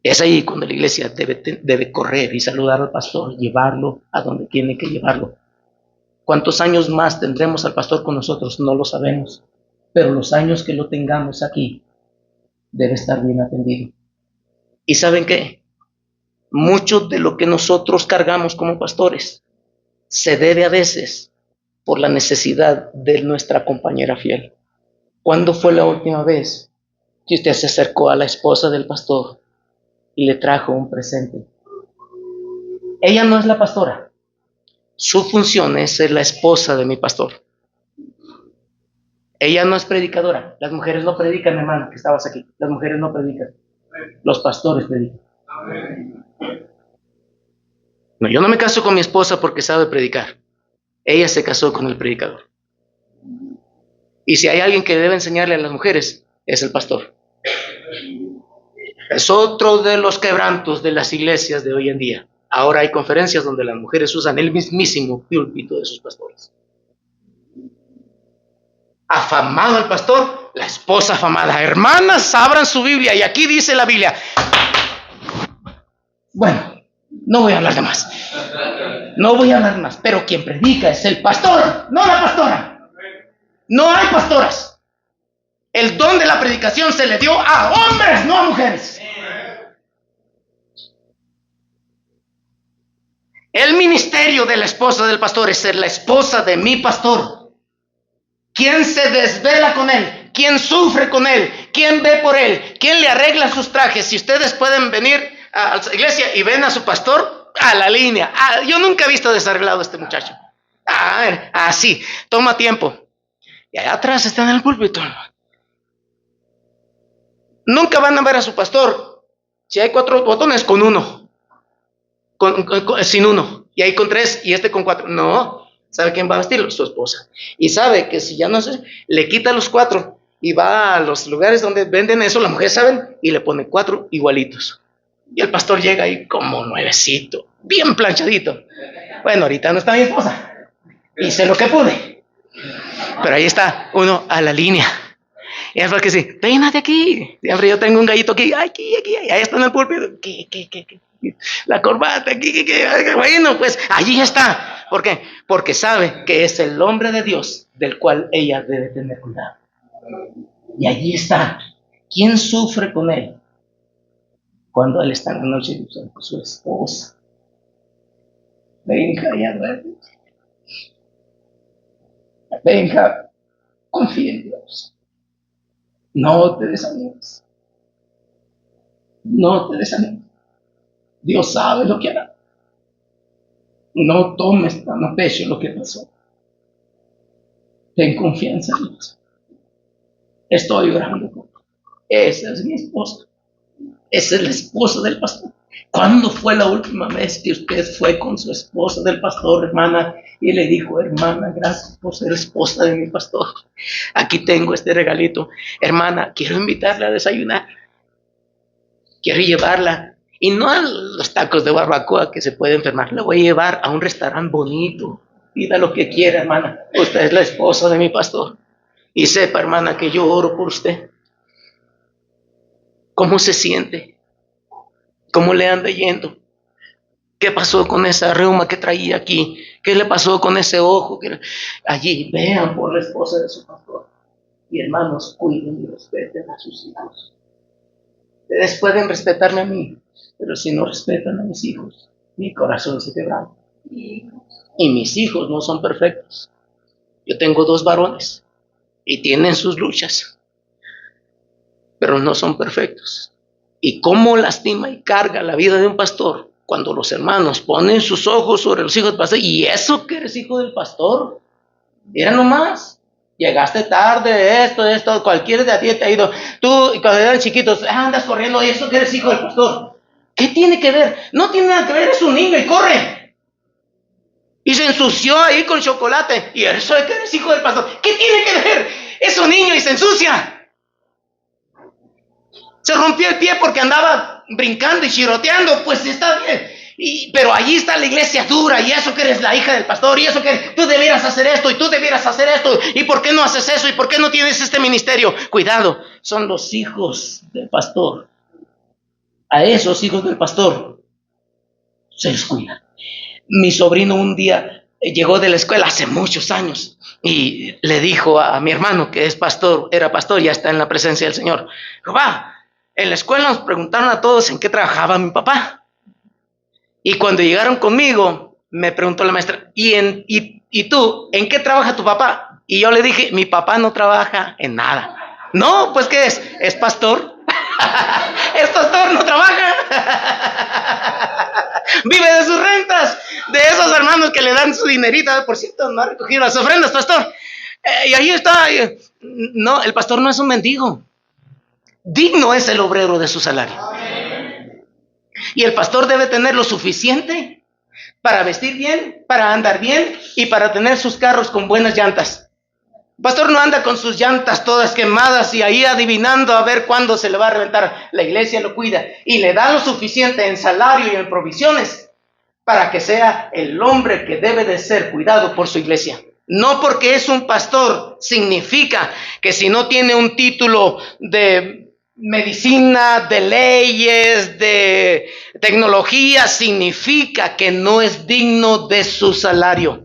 Es ahí cuando la iglesia debe correr y saludar al pastor, llevarlo a donde tiene que llevarlo. ¿Cuántos años más tendremos al pastor con nosotros? No lo sabemos, pero los años que lo tengamos aquí, debe estar bien atendido. ¿Y saben qué? Mucho de lo que nosotros cargamos como pastores se debe a veces por la necesidad de nuestra compañera fiel. ¿Cuándo fue la última vez que usted se acercó a la esposa del pastor y le trajo un presente? Ella no es la pastora. Su función es ser la esposa de mi pastor. Ella no es predicadora. Las mujeres no predican, hermano, que estabas aquí. Las mujeres no predican. Los pastores predican. No, yo no me caso con mi esposa porque sabe predicar. Ella se casó con el predicador. Y si hay alguien que debe enseñarle a las mujeres, es el pastor. Es otro de los quebrantos de las iglesias de hoy en día. Ahora hay conferencias donde las mujeres usan el mismísimo púlpito de sus pastores. Afamado al pastor, la esposa afamada. Hermanas, abran su Biblia y aquí dice la Biblia. Bueno, no voy a hablar de más. No voy a hablar más, pero quien predica es el pastor, no la pastora. No hay pastoras. El don de la predicación se le dio a hombres, no a mujeres. El ministerio de la esposa del pastor es ser la esposa de mi pastor. ¿Quién se desvela con él? ¿Quién sufre con él? ¿Quién ve por él? ¿Quién le arregla sus trajes? Si ustedes pueden venir a la iglesia y ven a su pastor, a la línea. Yo nunca he visto desarreglado a este muchacho. A ver, así, toma tiempo. Y allá atrás está en el púlpito. Nunca van a ver a su pastor. Si hay 4 botones, con uno. Sin uno. Y ahí con 3 y este con 4. No. ¿Sabe quién va a vestirlo? Su esposa. Y sabe que si ya no sé, le quita los 4 y va a los lugares donde venden eso, la mujer saben, y le pone 4 igualitos. Y el pastor llega ahí como nuevecito, bien planchadito. Bueno, ahorita no está mi esposa. Hice lo que pude. Pero ahí está uno a la línea. Y es porque sí, peínate aquí. Siempre yo tengo un gallito aquí, aquí, ahí está en el púlpito. ¿Qué? La corbata, aquí. Bueno, pues allí está. ¿Por qué? Porque sabe que es el hombre de Dios del cual ella debe tener cuidado. Y allí está. ¿Quién sufre con él? Cuando él está en la noche con su esposa. Venga, ya duerme. Venga, confía en Dios. No te desanimes. No te desanimes. Dios sabe lo que hará. No tomes tan a pecho lo que pasó. Ten confianza en Dios. Estoy orando. Esa es mi esposa. Esa es la esposa del pastor. ¿Cuándo fue la última vez que usted fue con su esposa del pastor, hermana, y le dijo, hermana, gracias por ser esposa de mi pastor? Aquí tengo este regalito. Hermana, quiero invitarla a desayunar. Quiero llevarla. Y no a los tacos de barbacoa que se puede enfermar. La voy a llevar a un restaurante bonito. Pida lo que quiera, hermana. Usted es la esposa de mi pastor. Y sepa, hermana, que yo oro por usted. ¿Cómo se siente? ¿Cómo le anda yendo? ¿Qué pasó con esa reuma que traía aquí? ¿Qué le pasó con ese ojo? Allí, vean por la esposa de su pastor. Y hermanos, cuiden y respeten a sus hijos. Ustedes pueden respetarme a mí, pero si no respetan a mis hijos, mi corazón se quebranta. Y mis hijos no son perfectos. Yo tengo 2 varones y tienen sus luchas, pero no son perfectos. ¿Y cómo lastima y carga la vida de un pastor cuando los hermanos ponen sus ojos sobre los hijos del pastor? ¿Y eso que eres hijo del pastor? Mira nomás, llegaste tarde, esto, cualquiera de a ti te ha ido. Tú, cuando eran chiquitos, andas corriendo, y eso que eres hijo del pastor. ¿Qué tiene que ver? No tiene nada que ver, es un niño y corre. Y se ensució ahí con chocolate. Y eso de que eres hijo del pastor. ¿Qué tiene que ver? Es un niño y se ensucia. Se rompió el pie porque andaba brincando y chiroteando. Pues está bien. Pero allí está la iglesia dura. Y eso que eres la hija del pastor. Y eso que tú debieras hacer esto. Y tú debieras hacer esto. ¿Y por qué no haces eso? ¿Y por qué no tienes este ministerio? Cuidado. Son los hijos del pastor. A esos hijos del pastor se les cuida. Mi sobrino un día llegó de la escuela hace muchos años y le dijo a mi hermano, que es pastor, era pastor, ya está en la presencia del Señor: papá, en la escuela nos preguntaron a todos en qué trabajaba mi papá. Y cuando llegaron conmigo, me preguntó la maestra: ¿Y tú, en qué trabaja tu papá? Y yo le dije: mi papá no trabaja en nada. No, pues ¿qué es? Es pastor. Es pastor, no trabaja. Vive de sus rentas, de esos hermanos que le dan su dinerito. Por cierto, no ha recogido las ofrendas, pastor. Y ahí está. No, el pastor no es un mendigo. Digno es el obrero de su salario. Y el pastor debe tener lo suficiente para vestir bien, para andar bien y para tener sus carros con buenas llantas. El pastor no anda con sus llantas todas quemadas y ahí adivinando a ver cuándo se le va a reventar. La iglesia lo cuida y le da lo suficiente en salario y en provisiones para que sea el hombre que debe de ser cuidado por su iglesia. No porque es un pastor significa que si no tiene un título de medicina, de leyes, de tecnología, significa que no es digno de su salario.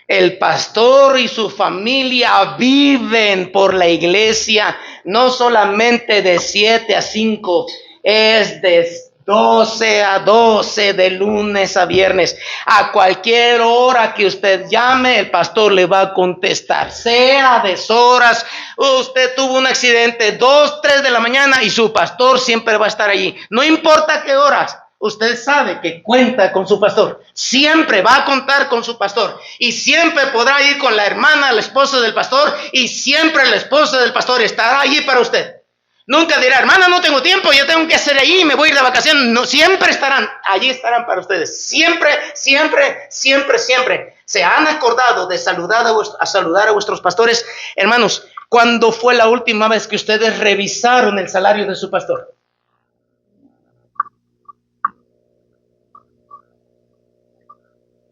El pastor y su familia viven por la iglesia, no solamente de 7 a 5, es de 12 a 12, de lunes a viernes. A cualquier hora que usted llame, el pastor le va a contestar, sea a deshoras. Usted tuvo un accidente 2, 3 de la mañana y su pastor siempre va a estar allí, no importa qué horas. Usted sabe que cuenta con su pastor, siempre va a contar con su pastor y siempre podrá ir con la hermana, la esposa del pastor, y siempre la esposa del pastor estará allí para usted. Nunca dirá: hermana, no tengo tiempo, yo tengo que hacer allí, me voy a ir de vacaciones. No, siempre estarán, allí estarán para ustedes. Siempre, siempre, siempre, siempre. ¿Se han acordado de saludar a vuestros pastores? Hermanos, ¿cuándo fue la última vez que ustedes revisaron el salario de su pastor?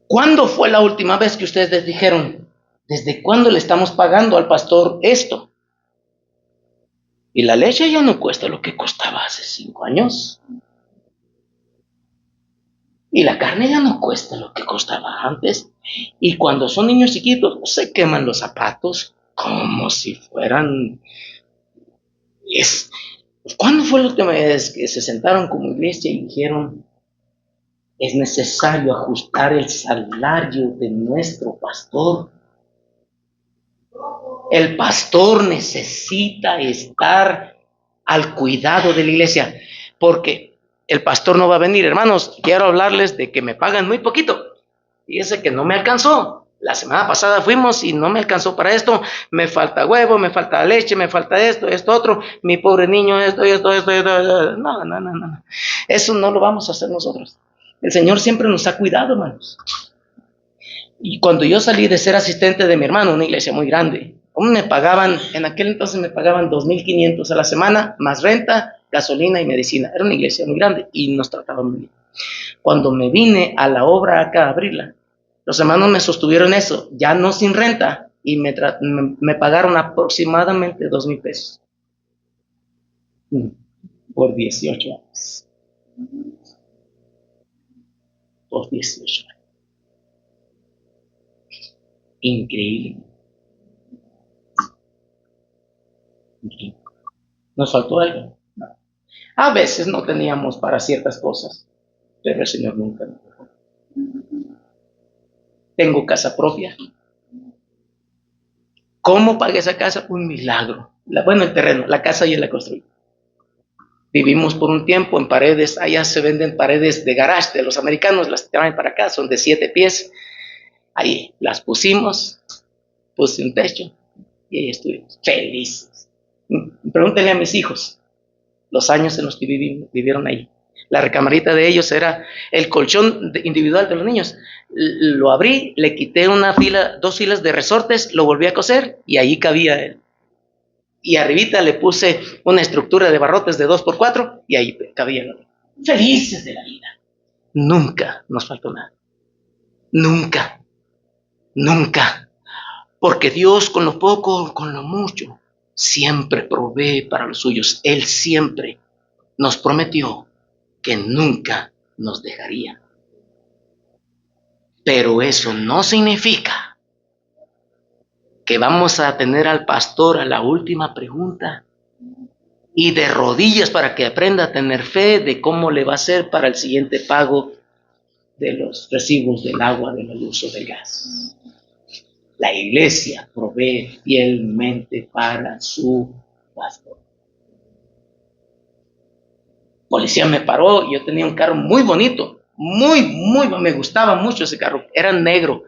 ¿Cuándo fue la última vez que ustedes les dijeron: ¿desde cuándo le estamos pagando al pastor esto? Y la leche ya no cuesta lo que costaba hace 5 años. Y la carne ya no cuesta lo que costaba antes. Y cuando son niños chiquitos, se queman los zapatos como si fueran... ¿Cuándo fue la última vez que se sentaron como iglesia y dijeron: es necesario ajustar el salario de nuestro pastor? El pastor necesita estar al cuidado de la iglesia, porque el pastor no va a venir. Hermanos, quiero hablarles de que me pagan muy poquito. Fíjense que no me alcanzó. La semana pasada fuimos y no me alcanzó para esto. Me falta huevo, me falta leche, me falta esto, otro. Mi pobre niño, esto. No. Eso no lo vamos a hacer nosotros. El Señor siempre nos ha cuidado, hermanos. Y cuando yo salí de ser asistente de mi hermano, una iglesia muy grande, me pagaban, en aquel entonces me pagaban 2,500 a la semana, más renta, gasolina y medicina. Era una iglesia muy grande y nos trataban muy bien. Cuando me vine a la obra acá a abrirla, los hermanos me sostuvieron eso, ya no sin renta, y me pagaron aproximadamente 2,000 pesos por 18 años. Por 18 años. Increíble. ¿Nos faltó algo? No. A veces no teníamos para ciertas cosas, pero el Señor nunca nos dejó. Tengo casa propia. ¿Cómo pagué esa casa? Un milagro. El terreno, la casa ya la construí. Vivimos por un tiempo en paredes, allá se venden paredes de garage de los americanos, las traen para acá, son de 7 pies. Ahí las pusimos, puse un techo y ahí estuvimos felices. Pregúntenle a mis hijos los años en los que vivieron ahí. La recamarita de ellos era el colchón individual de los niños. Lo abrí, le quité 2 filas de resortes, lo volví a coser y ahí cabía él. Y arribita le puse una estructura de barrotes de 2x4 y ahí cabía él. Felices de la vida. Nunca nos faltó nada. Nunca. Porque Dios, con lo poco, con lo mucho, siempre provee para los suyos. Él siempre nos prometió que nunca nos dejaría. Pero eso no significa que vamos a tener al pastor a la última pregunta y de rodillas para que aprenda a tener fe de cómo le va a hacer para el siguiente pago de los recibos del agua, de la luz o del gas. La iglesia provee fielmente para su pastor. Policía me paró, yo tenía un carro muy bonito, me gustaba mucho ese carro, era negro,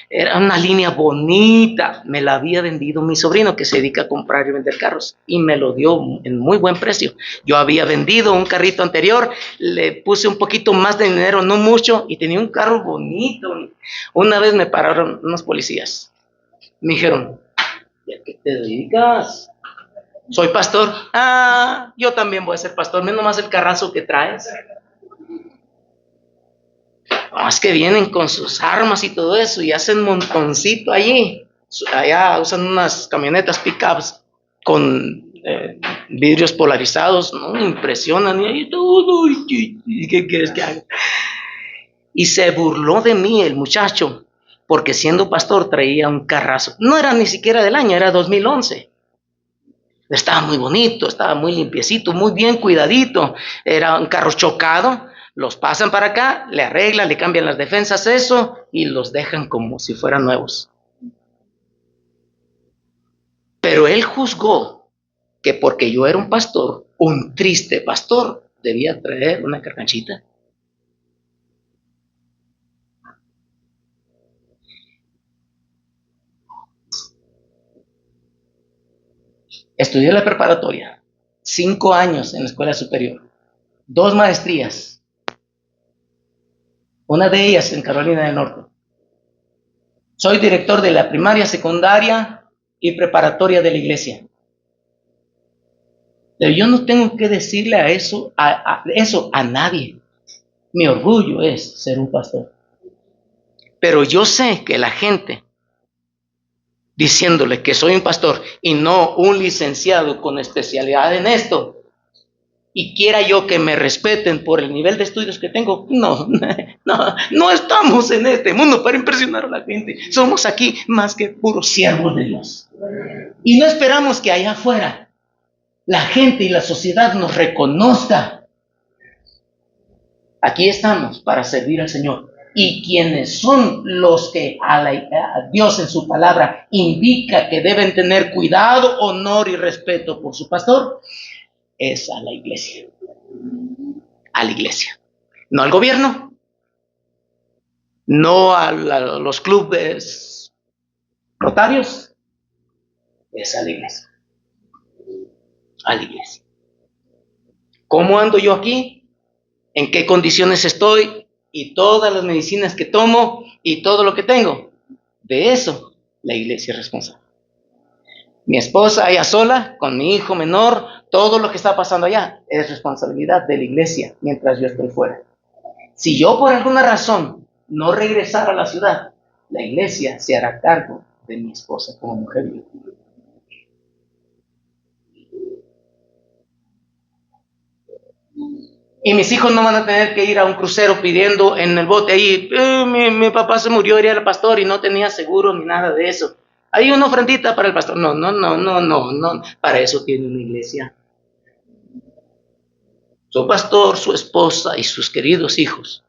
era una línea bonita, me la había vendido mi sobrino que se dedica a comprar y vender carros y me lo dio en muy buen precio. Yo había vendido un carrito anterior, le puse un poquito más de dinero, no mucho, y tenía un carro bonito. Una vez me pararon unos policías, me dijeron, ¿y a qué te dedicas? Soy pastor. Ah, yo también voy a ser pastor, menos más el carrazo que traes. No, es que vienen con sus armas y todo eso y hacen montoncito allí. Allá usan unas camionetas pickups con vidrios polarizados, ¿no? Impresionan y ahí todo. ¿Y qué quieres que haga? Y se burló de mí el muchacho, porque siendo pastor traía un carrazo. No era ni siquiera del año, era 2011. Estaba muy bonito, estaba muy limpiecito, muy bien cuidadito. Era un carro chocado, los pasan para acá, le arreglan, le cambian las defensas, eso, y los dejan como si fueran nuevos. Pero él juzgó que porque yo era un pastor, un triste pastor, debía traer una carcanchita. Estudié la preparatoria, 5 años en la escuela superior, 2 maestrías, una de ellas en Carolina del Norte. Soy director de la primaria, secundaria y preparatoria de la iglesia. Pero yo no tengo que decirle eso a nadie. Mi orgullo es ser un pastor. Pero yo sé que la gente, diciéndole que soy un pastor y no un licenciado con especialidad en esto, y quiera yo que me respeten por el nivel de estudios que tengo, no estamos en este mundo para impresionar a la gente. Somos aquí más que puros siervos de Dios. Y no esperamos que allá afuera la gente y la sociedad nos reconozca. Aquí estamos para servir al Señor. Y quienes son los que a Dios en su palabra indica que deben tener cuidado, honor y respeto por su pastor, es a la iglesia. A la iglesia. No al gobierno, no a los clubes rotarios, es a la iglesia. A la iglesia. ¿Cómo ando yo aquí? ¿En qué condiciones estoy? Y todas las medicinas que tomo y todo lo que tengo. De eso, la iglesia es responsable. Mi esposa allá sola, con mi hijo menor, todo lo que está pasando allá es responsabilidad de la iglesia mientras yo estoy fuera. Si yo por alguna razón no regresara a la ciudad, la iglesia se hará cargo de mi esposa como mujer. Y mis hijos no van a tener que ir a un crucero pidiendo en el bote ahí, mi papá se murió, era el pastor y no tenía seguro ni nada de eso. Hay una ofrendita para el pastor. No. Para eso tiene una iglesia. Su pastor, su esposa y sus queridos hijos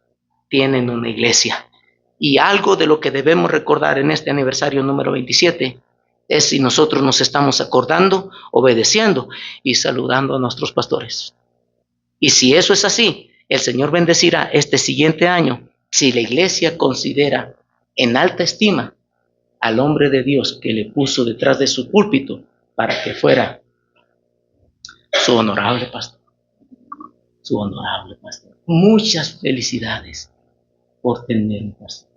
tienen una iglesia. Y algo de lo que debemos recordar en este aniversario número 27 es si nosotros nos estamos acordando, obedeciendo y saludando a nuestros pastores. Y si eso es así, el Señor bendecirá este siguiente año si la iglesia considera en alta estima al hombre de Dios que le puso detrás de su púlpito para que fuera su honorable pastor. Su honorable pastor. Muchas felicidades por tener un pastor.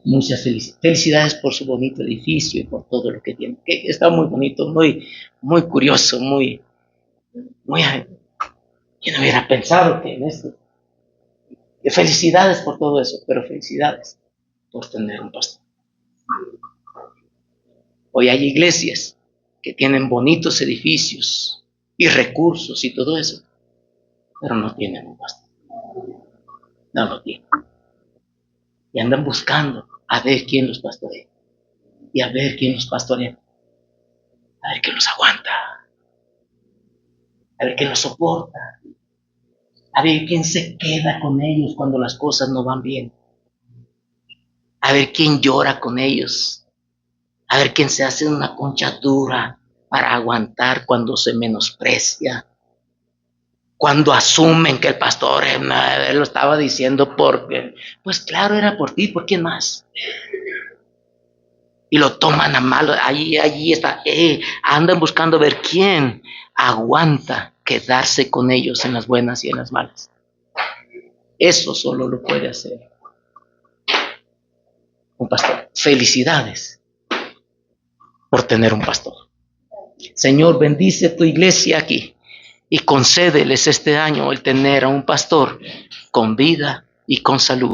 Muchas felicidades por su bonito edificio y por todo lo que tiene. Que está muy bonito, muy curioso, muy. Yo no hubiera pensado que en esto. Que felicidades por todo eso, pero felicidades por tener un pastor. Hoy hay iglesias que tienen bonitos edificios y recursos y todo eso, pero no tienen un pastor. No lo tienen. Y andan buscando a ver quién los pastorea. Y a ver quién los pastorea. A ver quién los aguanta. A ver quién los soporta. A ver quién se queda con ellos cuando las cosas no van bien. A ver quién llora con ellos. A ver quién se hace una concha dura para aguantar cuando se menosprecia. Cuando asumen que el pastor lo estaba diciendo porque, pues claro, era por ti, ¿por quién más? Y lo toman a mal, allí está, andan buscando ver quién aguanta quedarse con ellos en las buenas y en las malas. Eso solo lo puede hacer un pastor. Felicidades por tener un pastor. Señor, bendice tu iglesia aquí y concédeles este año el tener a un pastor con vida y con salud.